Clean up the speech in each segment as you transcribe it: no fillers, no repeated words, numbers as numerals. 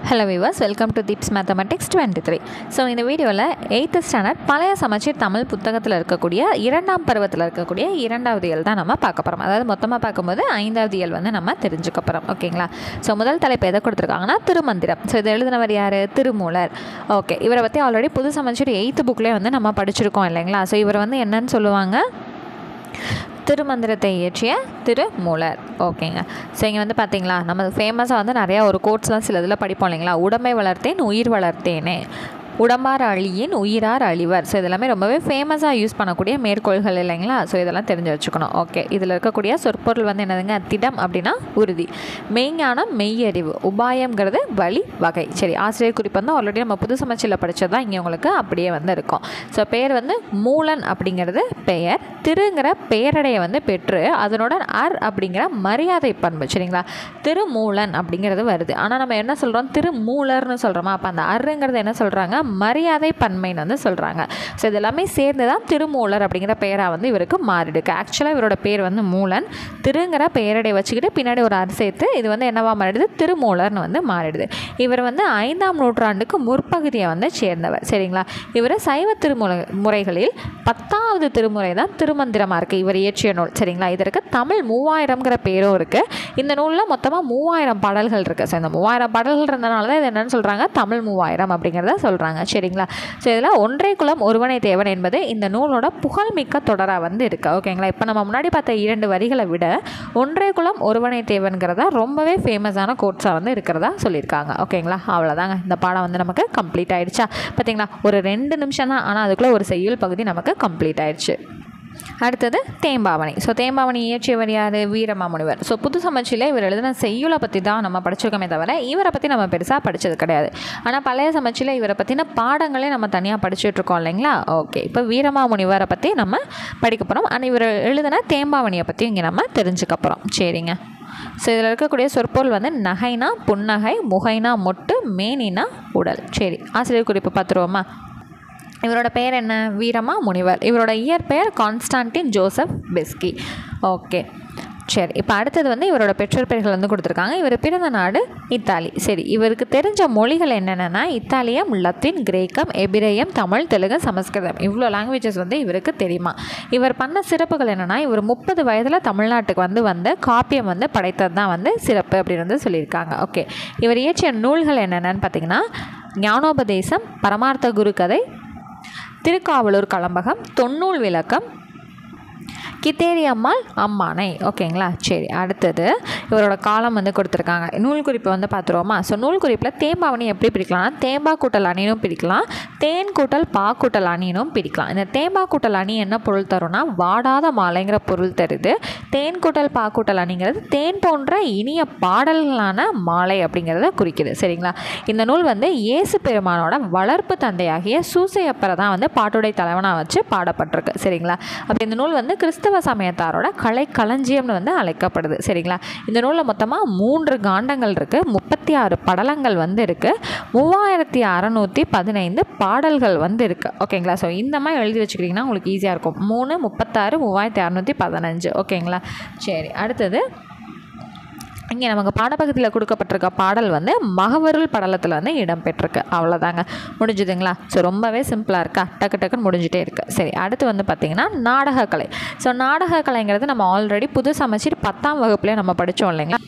Hello viewers, welcome to Deeps Mathematics 23. So இந்த வீடியோவில் 8th standard பழைய சமச்சீர் தமிழ் புத்தகத்தில் இருக்கக்கூடிய 2ஆம் பருவத்தில் இருக்கக்கூடிய 2வது இயல் தான் நம்ம பார்க்க போகிறோம். அதாவது மொத்தமாக பார்க்கும்போது 5வது இயல் வந்து நம்ம தெரிஞ்சுக்க போகிறோம். ஓகேங்களா? ஸோ முதல் தலைப்பு எதை கொடுத்துருக்காங்கன்னா திருமந்திரம். ஸோ இதை எழுதினவர் யார்? திருமூலர். ஓகே, இவரை பற்றி ஆல்ரெடி புது சமச்சீர் 8th புக்லேயே வந்து நம்ம படிச்சிருக்கோம் இல்லைங்களா? ஸோ இவர் வந்து என்னன்னு சொல்லுவாங்க? திருமந்திரத்தை இயற்றிய திருமூலர். ஓகேங்க. ஸோ இங்கே வந்து பார்த்தீங்களா, நம்ம ஃபேமஸாக வந்து நிறையா ஒரு கோட்ஸ்லாம் சில இதில் படிப்போம் இல்லைங்களா? உடம்பை வளர்த்தேன் உயிர் வளர்த்தேனே, உடம்பார் அழியின் உயிரார் அழிவர். ஸோ இதெல்லாமே ரொம்பவே ஃபேமஸாக யூஸ் பண்ணக்கூடிய மேற்கோள்கள் இல்லைங்களா? ஸோ இதெல்லாம் தெரிஞ்சு வச்சுக்கணும். ஓகே, இதில் இருக்கக்கூடிய சொற்பொருள் வந்து என்னதுங்க? திடம் அப்படின்னா உறுதி, மெய்ஞானம் மெய்யறிவு, உபாயம்ங்கிறது வழி வகை. சரி, ஆசிரியர் குறிப்பு வந்து ஆல்ரெடி நம்ம புது சமச்சீரில் படித்தது தான் இங்கே உங்களுக்கு அப்படியே வந்து இருக்கும். ஸோ பெயர் வந்து மூலன் அப்படிங்கிறது பெயர், திருங்கிற பெயரடையை வந்து பெற்று அதனோட அர் அப்படிங்கிற மரியாதை பண்பு. சரிங்களா? திருமூலன் அப்படிங்கிறது வருது. ஆனால் நம்ம என்ன சொல்கிறோம்? திருமூலர்னு சொல்கிறோமா? அப்போ அந்த அருங்கிறது என்ன சொல்கிறாங்க? மரியாதை பன்மைன்னு வந்து சொல்கிறாங்க. ஸோ இதெல்லாமே சேர்ந்து தான் திருமூலர் அப்படிங்கிற பெயராக வந்து இவருக்கு மாறிடுக்கு. ஆக்சுவலாக இவரோட பேர் வந்து மூலன், திருங்கிற பெயரடை வச்சுக்கிட்டு பின்னாடி ஒரு அர் சேர்த்து இது வந்து என்னவா மாறிடுது? திருமூலர்னு வந்து மாறிடுது. இவர் வந்து 5ஆம் நூற்றாண்டுக்கு முற்பகுதியை வந்து சேர்ந்தவர். சரிங்களா? இவர் சைவ முறைகளில் 10வது திருமுறை தான் திருமந்திரமாக இருக்குது, இவர் இயற்றிய நூல். சரிங்களா? இதற்கு தமிழ் 3000ங்கிற பேரும் இருக்குது. இந்த நூலில் மொத்தமாக 3000 பாடல்கள் இருக்குது. ஸோ இந்த 3000 பாடல்கள் இருந்தனால தான் இது என்னென்னு சொல்கிறாங்க? தமிழ் 3000 அப்படிங்கிறத சொல்கிறாங்க. சரிங்களா? ஸோ இதில் ஒன்றே குலம் ஒருவனை தேவன் என்பது இந்த நூலோட புகழ்மிக்க தொடராக வந்து இருக்குது. ஓகேங்களா? இப்போ நம்ம முன்னாடி பார்த்த 2 வரிகளை விட ஒன்றே குலம் ஒருவனை தேவன்கிறதா ரொம்பவே ஃபேமஸான கோட்ஸாக வந்து இருக்கிறதா சொல்லியிருக்காங்க. ஓகேங்களா? அவ்வளோதாங்க, இந்த பாடம் வந்து நமக்கு கம்ப்ளீட் ஆகிடுச்சா? பார்த்தீங்களா, ஒரு 2 நிமிஷம் தான், ஆனால் அதுக்குள்ளே ஒரு செய்யுள் பகுதி நமக்கு கம்ப்ளீட் ஆகிடுச்சு. அடுத்தது தேம்பாவணி. ஸோ தேம்பாவணி இயற்றியவர் யார்? வீரமாமுனிவர். ஸோ புது சமச்சீரில் இவர் எழுதின செய்யுளை பற்றி தான் நம்ம படிச்சிருக்கோமே தவிர இவரை பற்றி நம்ம பெருசாக படித்தது கிடையாது. ஆனால் பழைய சமச்சீரில் இவரை பற்றின பாடங்களே நம்ம தனியாக படிச்சுட்ருக்கோம் இல்லைங்களா? ஓகே, இப்போ வீரமாமுனிவரை பற்றி நம்ம படிக்க போகிறோம். ஆனால் இவர் எழுதின தேம்பாவணியை பற்றி இங்கே நம்ம தெரிஞ்சுக்க போகிறோம். சரிங்க. ஸோ இதில் இருக்கக்கூடிய சொற்பொருள் வந்து நகைனா புன்னகை, முகைனா மொட்டு, மேனினா உடல். சரி, ஆசிரியர் குறிப்பு பார்த்துருவோமா? இவரோட பெயர் என்ன? வீரமாமுனிவர். இவரோட இயற்பெயர் கான்ஸ்டான்டின் ஜோசப் பெஸ்கி. ஓகே, சரி. இப்போ அடுத்தது வந்து இவரோட பெற்றோர் பெயர்கள் வந்து கொடுத்துருக்காங்க. இவர் பிறந்த நாடு இத்தாலி. சரி, இவருக்கு தெரிஞ்ச மொழிகள் என்னென்னா இத்தாலியம், லத்தீன், கிரேக்கம், எபிரேயம், தமிழ், தெலுங்கு, சமஸ்கிருதம். இவ்வளோ லாங்குவேஜஸ் வந்து இவருக்கு தெரியுமா? இவர் பண்ண சிறப்புகள் என்னென்னா இவர் 30 வயதில் தமிழ்நாட்டுக்கு வந்து காப்பியம் வந்து படைத்தது தான் வந்து சிறப்பு அப்படின்னு வந்து சொல்லியிருக்காங்க. ஓகே, இவர் இயற்றிய நூல்கள் என்னென்னு பார்த்தீங்கன்னா ஞானோபதேசம், பரமார்த்த குரு கதை, திருக்காவலூர் கலம்பகம், தொன்னூல் விளக்கம், கித்தேரியம்மாள் அம்மானை. ஓகேங்களா? சரி, அடுத்தது இவரோட காலம் வந்து கொடுத்துருக்காங்க. நூல் குறிப்பு வந்து பார்த்துருவோமா? ஸோ நூல் குறிப்பில் தேம்பாவணி எப்படி பிரிக்கலாம்னா தேம்பா கூட்டல் அணினும் பிரிக்கலாம், தேன் கூட்டல் பா கூட்டல் அணினும் பிரிக்கலாம். இந்த தேம்பா கூட்டல் அணி என்ன பொருள் தரும்னா வாடாத மாலைங்கிற பொருள் தருது. தேன் கூட்டல் பா கூட்டல் அணிங்கிறது தேன் போன்ற இனிய பாடல்களான மாலை அப்படிங்கிறத குறிக்குது. சரிங்களா? இந்த நூல் வந்து இயேசு பெருமானோட வளர்ப்பு தந்தையாகிய சூசையப்பரை தான் வந்து பாட்டுடை தலைவனாக வச்சு பாடப்பட்டிருக்கு. சரிங்களா? அப்போ இந்த நூல் வந்து கிறிஸ்தவ சமயத்தாரோட கலை களஞ்சியம்னு வந்து அழைக்கப்படுது. சரிங்களா? இந்த நூலில் மொத்தமாக 3 காண்டங்கள் இருக்குது, 36 படலங்கள் வந்து இருக்குது, 3615 பாடல்கள் வந்து இருக்குது. ஓகேங்களா? ஸோ இந்த மாதிரி எழுதி வச்சுக்கிட்டிங்கன்னா உங்களுக்கு ஈஸியாக இருக்கும். 3, 36, 3615. ஓகேங்களா? சரி, அடுத்தது இங்கே நமக்கு பாடப்பகுதியில் கொடுக்கப்பட்டிருக்க பாடல் வந்து மகவருள் படலத்தில் வந்து இடம்பெற்றிருக்கு. அவ்வளோதாங்க, முடிஞ்சுதுங்களா? ஸோ ரொம்பவே சிம்பிளாக இருக்கா? டக்கு டக்குன்னு முடிஞ்சிட்டே இருக்குது. சரி, அடுத்து வந்து பார்த்திங்கன்னா நாடகக்கலை. ஸோ நாடகக்கலைங்கிறது நம்ம ஆல்ரெடி புது சமச்சீர் 10ஆம் வகுப்புலேயே நம்ம படித்தோம் இல்லைங்களா?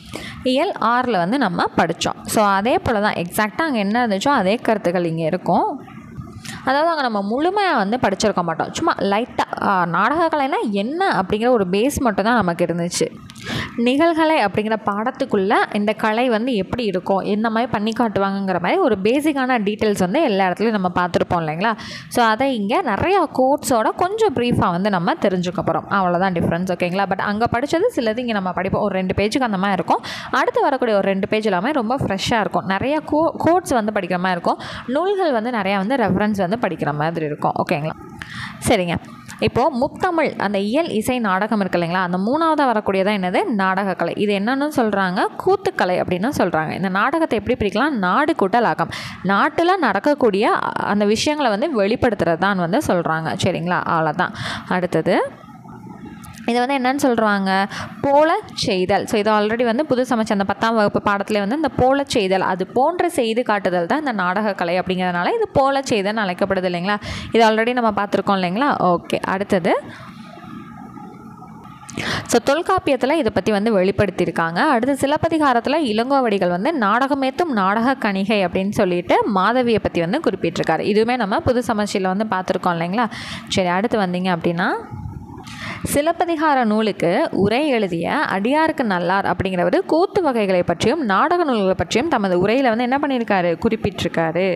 இயல் 6ல் வந்து நம்ம படித்தோம். ஸோ அதே போல் தான் எக்ஸாக்டாக அங்கே என்ன இருந்துச்சோ அதே கருத்துக்கள் இங்கே இருக்கும். அதாவது அங்கே நம்ம முழுமையாக வந்து படிச்சிருக்க மாட்டோம், சும்மா லைட்டாக நாடகக்கலைனா என்ன அப்படிங்கிற ஒரு பேஸ் மட்டும் தான் நமக்கு இருந்துச்சு. நிகழ்கலை அப்படிங்கிற பாடத்துக்குள்ளே இந்த கலை வந்து எப்படி இருக்கும், என்ன மாதிரி பண்ணி காட்டுவாங்கங்கிற மாதிரி ஒரு பேசிக்கான டீட்டெயில்ஸ் வந்து எல்லா இடத்துலையும் நம்ம பார்த்துருப்போம் இல்லைங்களா? ஸோ அதை இங்கே நிறையா கோட்ஸோட கொஞ்சம் ப்ரீஃபாக வந்து நம்ம தெரிஞ்சுக்க போகிறோம். அவ்வளோதான் டிஃப்ரென்ஸ். ஓகேங்களா? பட் அங்கே படித்தது சிலது இங்கே நம்ம படிப்போம். ஒரு 2 பேஜுக்கு அந்த மாதிரி இருக்கும். அடுத்து வரக்கூடிய ஒரு 2 பேஜ் எல்லாமே ரொம்ப ஃப்ரெஷ்ஷாக இருக்கும். நிறையா கோட்ஸ் வந்து படிக்கிற மாதிரி இருக்கும். நூல்கள் வந்து நிறையா வந்து ரெஃபரன்ஸ் வந்து படிக்கிற மாதிரி இருக்கும். ஓகேங்களா? சரிங்க. இப்போது முத்தமிழ் அந்த இயல் இசை நாடகம் இருக்குது இல்லைங்களா? அந்த 3ஆவதாக வரக்கூடியதான் என்னது? நாடகக்கலை. இது என்னன்னு சொல்கிறாங்க? கூத்துக்கலை அப்படின்னு சொல்கிறாங்க. இந்த நாடகத்தை எப்படி பிரிக்கலாம்? நாடு கூட்டல் அகம், நாட்டில் நடக்கக்கூடிய அந்த விஷயங்களை வந்து வெளிப்படுத்துறது தான் வந்து சொல்கிறாங்க. சரிங்களா? அவ்வளோதான். அடுத்தது இதை வந்து என்னன்னு சொல்கிறாங்க, போல செய்தல். ஸோ இது ஆல்ரெடி வந்து புது சமைச்ச அந்த 10ஆம் வகுப்பு பாடத்தில் வந்து இந்த போல செய்தல், அது போன்ற செய்து காட்டுதல் தான் இந்த நாடகக்கலை அப்படிங்கிறதுனால இது போல செய்தல்னு அழைக்கப்படுது இல்லைங்களா. இது ஆல்ரெடி நம்ம பார்த்துருக்கோம் இல்லைங்களா. ஓகே, அடுத்தது ஸோ தொல்காப்பியத்தில் இதை பற்றி வந்து வெளிப்படுத்தியிருக்காங்க. அடுத்து சிலப்பதிகாரத்தில் இளங்கோவடிகள் வந்து நாடகமேத்தும் நாடக கணிகை அப்படின்னு சொல்லிட்டு மாதவியை பற்றி வந்து குறிப்பிட்டிருக்காரு. இதுவுமே நம்ம புது சமச்சீரில் வந்து பார்த்துருக்கோம் இல்லைங்களா. சரி, அடுத்து வந்தீங்க அப்படின்னா சிலப்பதிகார நூலுக்கு உரை எழுதிய அடியாருக்கு நல்லார் அப்படிங்கிறவர் கூத்து வகைகளை பற்றியும் நாடக நூல்களை பற்றியும் தமது உரையில் வந்து என்ன பண்ணியிருக்காரு, குறிப்பிட்டிருக்காரு.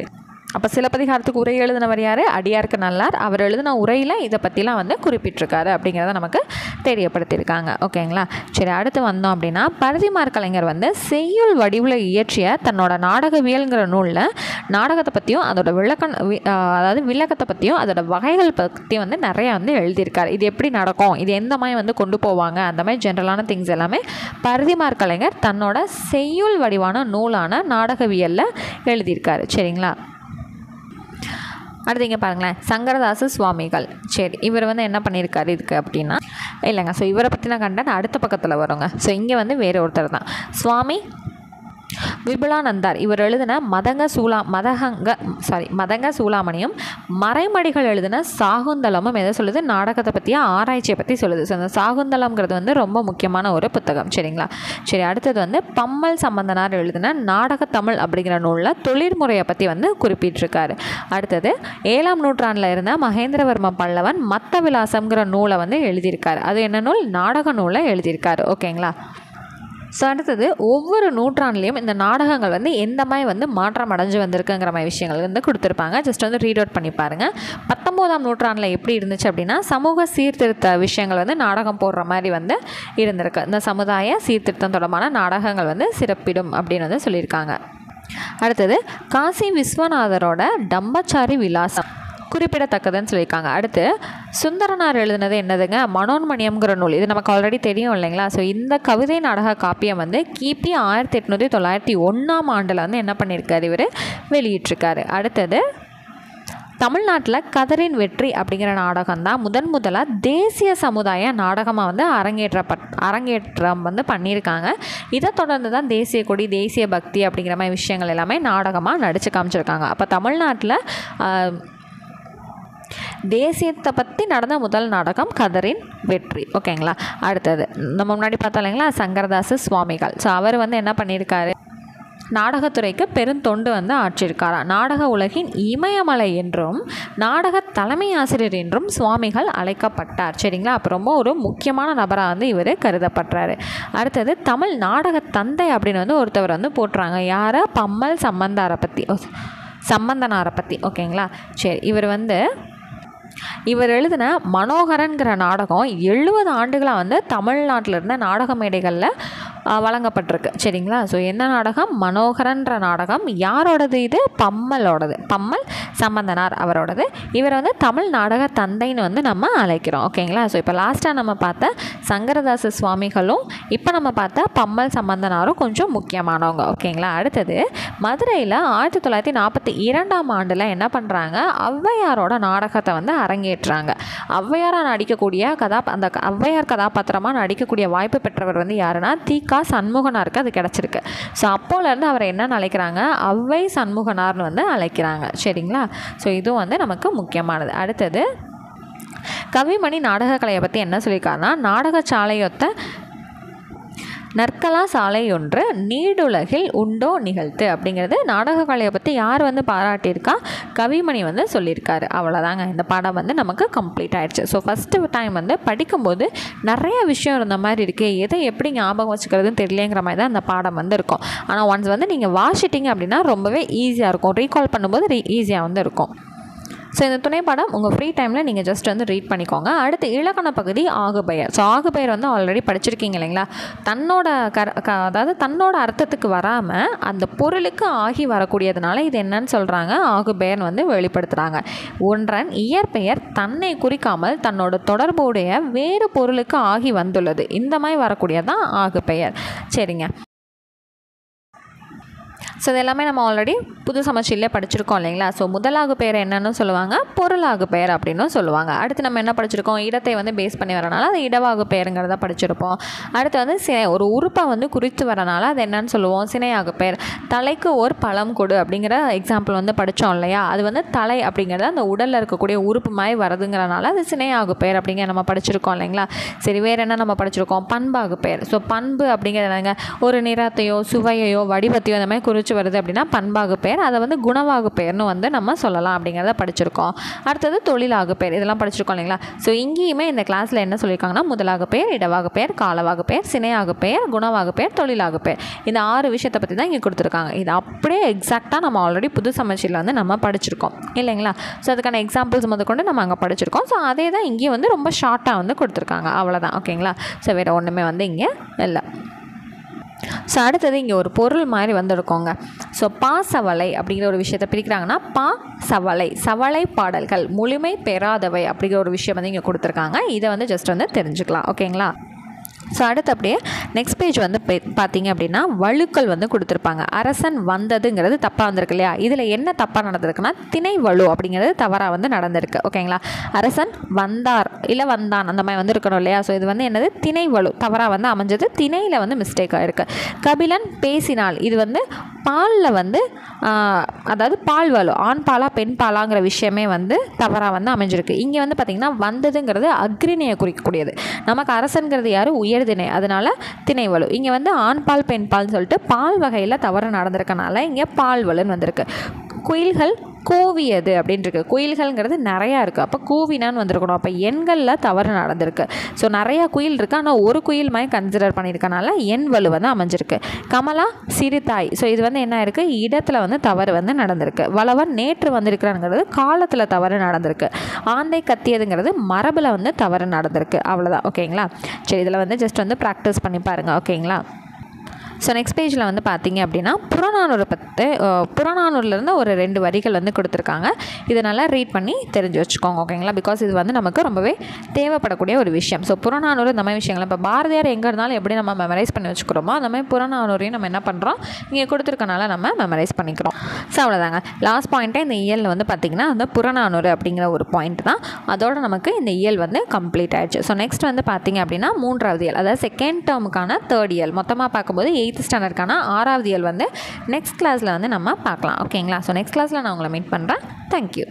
அப்போ சிலப்பதிகாரத்துக்கு உரை எழுதினவர் யார், அடியாருக்கு நல்லார். அவர் எழுதின உரையில் இதை பற்றிலாம் வந்து குறிப்பிட்டிருக்காரு அப்படிங்கிறத நமக்கு தெரியப்படுத்தியிருக்காங்க. ஓகேங்களா. சரி, அடுத்து வந்தோம் அப்படின்னா பரதிமார் கலைஞர் வந்து செய்யுள் வடிவில் இயற்றிய தன்னோட நாடகவியல்ங்கிற நூலில் நாடகத்தை பற்றியும் அதோட விளக்கத்தை பற்றியும் அதோட வகைகள் பற்றியும் வந்து நிறையா வந்து எழுதியிருக்காரு. இது எப்படி நடக்கும், இது எந்த மாதிரி வந்து கொண்டு போவாங்க, அந்த மாதிரி ஜென்ரலான திங்ஸ் எல்லாமே பரதிமார் கலைஞர் தன்னோட செய்யுள் வடிவான நூலான நாடகவியலில் எழுதியிருக்காரு. சரிங்களா. அடுத்து இங்கே பாருங்களேன், சங்கரதாச சுவாமிகள். சரி, இவர் வந்து என்ன பண்ணியிருக்காரு இதுக்கு அப்படின்னா இல்லைங்க. ஸோ இவரை பற்றின கண்டென்ட் அடுத்த பக்கத்தில் வருங்க. ஸோ இங்கே வந்து வேறு ஒருத்தர் தான், சுவாமி விபுலானந்தார். இவர் எழுதின மதங்க சூளாமணியும் மறைமடிகள் எழுதின சாகுந்தலமும் எதை சொல்லுது, நாடகத்தை பற்றிய ஆராய்ச்சியை பற்றி சொல்லுது. ஸோ அந்த சாகுந்தலம்ங்கிறது வந்து ரொம்ப முக்கியமான ஒரு புத்தகம். சரிங்களா. சரி, அடுத்தது வந்து பம்மல் சம்பந்தனார் எழுதின நாடக தமிழ் அப்படிங்கிற நூலில் தொழிற்முறையை பற்றி வந்து குறிப்பிட்டிருக்காரு. அடுத்தது 7ஆம் நூற்றாண்டில் இருந்த மகேந்திரவர்ம பல்லவன் மத்த விலாசம்ங்கிற நூலை வந்து எழுதியிருக்காரு. அது என்ன நூல், நாடக நூலை எழுதியிருக்காரு. ஓகேங்களா. ஸோ அடுத்தது ஒவ்வொரு நூற்றாண்டுலேயும் இந்த நாடகங்கள் வந்து எந்த மாதிரி வந்து மாற்றம் அடைஞ்சு வந்திருக்குங்கிற மாதிரி விஷயங்கள் வந்து கொடுத்துருப்பாங்க. ஜஸ்ட் வந்து ரீட் அவுட் பண்ணி பாருங்கள். 19ஆம் நூற்றாண்டில் எப்படி இருந்துச்சு அப்படின்னா சமூக சீர்திருத்த விஷயங்கள் வந்து நாடகம் போடுற மாதிரி வந்து இருந்திருக்கு. இந்த சமுதாய சீர்திருத்தம் தொடர்பான நாடகங்கள் வந்து சிறப்பிடும் அப்படின்னு வந்து சொல்லியிருக்காங்க. அடுத்தது காசி விஸ்வநாதரோட டம்பச்சாரி விலாசம் குறிப்பிடத்தக்கதுன்னு சொல்லியிருக்காங்க. அடுத்து சுந்தரனார் எழுதினது என்னதுங்க, மனோன்மணியம்ங்கிற நூல். இது நமக்கு ஆல்ரெடி தெரியும் இல்லைங்களா. ஸோ இந்த கவிதை நாடக காப்பியம் வந்து கிபி 1891ஆம் ஆண்டில் வந்து என்ன பண்ணியிருக்காரு, இவர் வெளியிட்டிருக்காரு. அடுத்தது தமிழ்நாட்டில் கதரின் வெற்றி அப்படிங்கிற நாடகம் தான் முதலாக தேசிய சமுதாய நாடகமாக வந்து அரங்கேற்றம் வந்து பண்ணியிருக்காங்க. இதை தொடர்ந்து தான் தேசிய கொடி, தேசிய பக்தி அப்படிங்கிற மாதிரி விஷயங்கள் எல்லாமே நாடகமாக நடித்து காமிச்சிருக்காங்க. அப்போ தமிழ்நாட்டில் தேசியத்தை பற்றி நடந்த முதல் நாடகம் கதரின் வெற்றி. ஓகேங்களா. அடுத்தது நம்ம முன்னாடி பார்த்தோம் இல்லைங்களா, சங்கரதாச சுவாமிகள். ஸோ அவர் வந்து என்ன பண்ணியிருக்காரு, நாடகத்துறைக்கு பெருந்தொண்டு வந்து ஆற்றியிருக்காராம். நாடக உலகின் இமயமலை என்றும் நாடக தலைமை ஆசிரியர் என்றும் சுவாமிகள் அழைக்கப்பட்டார். சரிங்களா. அப்போ ரொம்ப ஒரு முக்கியமான நபராக வந்து இவர் கருதப்படுறாரு. அடுத்தது தமிழ் நாடக தந்தை அப்படின்னு வந்து ஒருத்தவர் வந்து போட்டுறாங்க. யாரை, பம்மல் சம்பந்தனாரை பற்றி. ஓகேங்களா. சரி, இவர் எழுதின மனோகரன்கிற நாடகம் 70 ஆண்டுகளாக வந்து தமிழ்நாட்டில் இருந்த நாடக மேடைகளில் வழங்கப்பட்டிருக்கு. சரிங்களா. ஸோ என்ன நாடகம், மனோகரன்ற நாடகம். யாரோடது இது, பம்மலோடது, பம்மல் சம்பந்தனார் அவரோடது. இவர் வந்து தமிழ் நாடக தந்தைன்னு வந்து நம்ம அழைக்கிறோம். ஓகேங்களா. ஸோ இப்போ லாஸ்ட்டாக நம்ம பார்த்த சங்கரதாச சுவாமிகளும் இப்போ நம்ம பார்த்த பம்மல் சம்பந்தனாரும் கொஞ்சம் முக்கியமானவங்க. ஓகேங்களா. அடுத்தது மதுரையில் 1942ஆம் ஆண்டில் என்ன பண்ணுறாங்க, ஔவையாரோட நாடகத்தை வந்து அரங்கேற்றாங்க. ஔவையாராக நடிக்கக்கூடிய அந்த ஔவையார் கதாபாத்திரமாக நடிக்கக்கூடிய வாய்ப்பு பெற்றவர் வந்து யாருன்னா தி.க. சண்முகனாருக்கு அது கிடச்சிருக்கு. ஸோ அப்போலேருந்து அவரை என்ன அழைக்கிறாங்க, ஔவை சண்முகனார்னு வந்து அழைக்கிறாங்க. சரிங்களா. ஸோ இதுவும் வந்து நமக்கு முக்கியமானது. அடுத்தது கவிமணி நாடகக்கலையை பற்றி என்ன சொல்லியிருக்காருன்னா, நாடக சாலையொத்த நற்கலா சாலை ஒன்று நீடுலகில் உண்டோ நிகழ்த்து அப்படிங்கிறது நாடக கலையை பற்றி யார் வந்து பாராட்டியிருக்கா, கவிமணி வந்து சொல்லியிருக்காரு. அவ்வளோதாங்க, இந்த பாடம் வந்து நமக்கு கம்ப்ளீட் ஆகிடுச்சு. ஸோ ஃபஸ்ட்டு டைம் வந்து படிக்கும்போது நிறைய விஷயம் இருந்த மாதிரி இருக்குது, எதை எப்படி ஞாபகம் வச்சுக்கிறதுன்னு தெரியலங்கிற மாதிரி தான் அந்த பாடம் வந்து இருக்கும். ஆனால் ஒன்ஸ் வந்து நீங்கள் வாசிட்டிங்க அப்படின்னா ரொம்பவே ஈஸியாக இருக்கும், ரீகால் பண்ணும்போது ஈஸியாக வந்து இருக்கும். ஸோ இந்த துணைப்பாடம் உங்கள் ஃப்ரீ டைமில் நீங்கள் ஜஸ்ட் வந்து ரீட் பண்ணிக்கோங்க. அடுத்து இலக்கண பகுதி ஆகுபெயர். ஸோ ஆகுபெயர் வந்து ஆல்ரெடி படிச்சிருக்கீங்க இல்லைங்களா. அதாவது தன்னோட அர்த்தத்துக்கு வராமல் அந்த பொருளுக்கு ஆகி வரக்கூடியதுனால இது என்னன்னு சொல்கிறாங்க, ஆகுபெயர்னு வந்து வெளிப்படுத்துகிறாங்க. ஒன்றன் இயற்பெயர் தன்னை குறிக்காமல் தன்னோட தொடர்புடைய வேறு பொருளுக்கு ஆகி வந்துள்ளது, இந்த மாதிரி வரக்கூடியதான் ஆகுபெயர். சரிங்க. ஸோ இது எல்லாமே நம்ம ஆல்ரெடி புது சமச்சீரில் படிச்சிருக்கோம் இல்லைங்களா. ஸோ முதலாகு பெயர் என்னன்னு சொல்லுவாங்க, பொருளாகு பெயர் அப்படின்னு சொல்லுவாங்க. அடுத்து நம்ம என்ன படிச்சிருக்கோம், இடத்தை வந்து பேஸ் பண்ணி வரனால அது இடவாகு பெயருங்கிறத படிச்சிருப்போம். அடுத்து வந்து சினை, ஒரு உறுப்பை வந்து குறித்து வரனால அது என்னன்னு சொல்லுவோம், சினையாகு பெயர். தலைக்கு ஒரு பழம் கொடு அப்படிங்கிற எக்ஸாம்பிள் வந்து படித்தோம் இல்லையா. அது வந்து தலை அப்படிங்கிறது அந்த உடலில் இருக்கக்கூடிய உறுப்பு மாதிரி வரதுங்கிறனால அது சினையாகு பெயர் அப்படிங்கிற நம்ம படிச்சிருக்கோம் இல்லைங்களா. சரி, வேறு என்ன நம்ம படிச்சிருக்கோம், பண்பாகு பெயர். ஸோ பண்பு அப்படிங்கிறது என்னங்க, ஒரு நிறத்தையோ சுவையையோ வடிவத்தையோ அந்த மாதிரி குறித்து வருது அப்படின்னா பண்பாகு பெயர். அதை வந்து குணவாகு பெயர்னு வந்து நம்ம சொல்லலாம் அப்படிங்கிறத படிச்சிருக்கோம். அடுத்தது தொழிலாகு பெயர், இதெல்லாம் படிச்சிருக்கோம் இல்லைங்களா. ஸோ இங்கேயுமே இந்த கிளாஸில் என்ன சொல்லியிருக்காங்கன்னா, முதலாகு பெயர், இடவாகு பெயர், காலவாகு பெயர், சினையாகு பெயர், குணவாகு பெயர், தொழிலாகு பெயர். இந்த 6 விஷயத்தை பற்றி தான் இங்கே கொடுத்துருக்காங்க. இது அப்படியே எக்ஸாக்டாக நம்ம ஆல்ரெடி புது சமச்சீரில் வந்து நம்ம படிச்சிருக்கோம் இல்லைங்களா. ஸோ அதுக்கான எக்ஸாம்பிள்ஸ் முதற்கொண்டு நம்ம அங்கே படிச்சிருக்கோம். ஸோ அதே தான் இங்கேயும் வந்து ரொம்ப ஷார்ட்டாக வந்து கொடுத்துருக்காங்க, அவ்வளோதான். ஓகேங்களா. ஸோ வேறு ஒன்றுமே வந்து இங்கே இல்லை. ஸோ அடுத்தது இங்கே ஒரு பொருள் மாதிரி வந்துருக்கோங்க. ஸோ பாசவலை அப்படிங்கிற ஒரு விஷயத்தை பிரிக்கிறாங்கன்னா, சவலை, சவலை பாடல்கள் முழுமை பெறாதவை அப்படிங்கிற ஒரு விஷயம் வந்து இங்கே கொடுத்துருக்காங்க. இதை வந்து ஜஸ்ட் வந்து தெரிஞ்சுக்கலாம். ஓகேங்களா. ஸோ அடுத்து அப்படியே நெக்ஸ்ட் பேஜ் வந்து பார்த்தீங்க அப்படின்னா வழுக்கள் வந்து கொடுத்துருப்பாங்க. அரசன் வந்ததுங்கிறது தப்பாக வந்திருக்கு இல்லையா. இதில் என்ன தப்பாக நடந்திருக்குன்னா, திணை வலு அப்படிங்கிறது தவறாக வந்து நடந்திருக்கு. ஓகேங்களா. அரசன் வந்தார் இல்லை வந்தான் அந்த மாதிரி வந்து இருக்கணும் இல்லையா. ஸோ இது வந்து என்னது, திணை வலு தவறாக வந்து அமைஞ்சது, திணையில் வந்து மிஸ்டேக் ஆகிருக்கு. கபிலன் பேசினால், இது வந்து பாலில் வந்து அதாவது பால் வலு, ஆண் பாலா பெண் பாலாங்கிற விஷயமே வந்து தவறாக வந்து அமைஞ்சிருக்கு. இங்கே வந்து பார்த்திங்கன்னா வந்ததுங்கிறது அக்ரிணையை குறிக்கக்கூடியது. நமக்கு அரசன்கிறது யார், உயர்திணை, அதனால் திணை வலு. இங்கே வந்து ஆண் பால் பெண் பால்னு சொல்லிட்டு பால் வகையில் தவறு நடந்திருக்கனால இங்கே பால் வலுன்னு வந்திருக்கு. குயில்கள் கூவியது அப்படின்ட்டு, குயில்கள்ங்கிறது நிறையா இருக்குது, அப்போ கூவினான்னு வந்திருக்கணும். அப்போ எண்களில் தவறு நடந்திருக்கு. ஸோ நிறையா குயில் இருக்குது, ஆனால் ஒரு குயில் மாதிரி கன்சிடர் பண்ணியிருக்கனால எண் வலு வந்து அமைஞ்சிருக்கு. கமலா சிறுதாய், ஸோ இது வந்து என்ன இருக்குது, இடத்துல வந்து தவறு வந்து நடந்திருக்கு. வளவன் நேற்று வந்திருக்கிறாங்கிறது காலத்தில் தவறு நடந்திருக்கு. ஆந்தை கத்தியதுங்கிறது மரபில் வந்து தவறு நடந்திருக்கு. அவ்வளோதான். ஓகேங்களா. சரி, இதில் வந்து ஜஸ்ட் வந்து ப்ராக்டிஸ் பண்ணி பாருங்கள். ஓகேங்களா. ஸோ நெக்ஸ்ட் பேஜில் வந்து பார்த்திங்க அப்படின்னா புறநானூறுலேருந்து ஒரு 2 வரிகள் வந்து கொடுத்துருக்காங்க. இதை நல்லா ரீட் பண்ணி தெரிஞ்சு வச்சுக்கோங்க. ஓகேங்களா. பிகாஸ் இது வந்து நமக்கு ரொம்பவே தேவைப்படக்கூடிய ஒரு விஷயம். ஸோ புறநானூறு இந்த மாதிரி விஷயங்கள் இப்போ பாரதியார் எங்கே இருந்தாலும் எப்படி நம்ம மெமரைஸ் பண்ணி வச்சுக்கிறோமோ அந்த மாதிரி புறநானூறையும் நம்ம என்ன பண்ணுறோம், இங்கே கொடுத்துருக்கனால நம்ம மெமரைஸ் பண்ணிக்கிறோம். ஸோ அவ்வளோதாங்க. லாஸ்ட் பாயிண்ட்டே இந்த இயலில் வந்து பார்த்திங்கன்னா அந்த புறநானூறு அப்படிங்கிற ஒரு பாயிண்ட் தான். அதோட நமக்கு இந்த இயல் வந்து கம்ப்ளீட் ஆயிடுச்சு. ஸோ நெக்ஸ்ட் வந்து பார்த்திங்க அப்படின்னா 3வது இயல், அதாவது செகண்ட் டேர்முக்கான 3rd இயல், மொத்தமாக பார்க்கும்போது 8th ஸ்டாண்டர்டுக்கான 6வது இயல் வந்து நெக்ஸ்ட் கிளாஸில் வந்து நம்ம பார்க்கலாம். ஓகேங்களா. ஸோ நெக்ஸ்ட் கிளாஸில் நான் உங்களை மீட் பண்ணுறேன். தேங்க்யூ.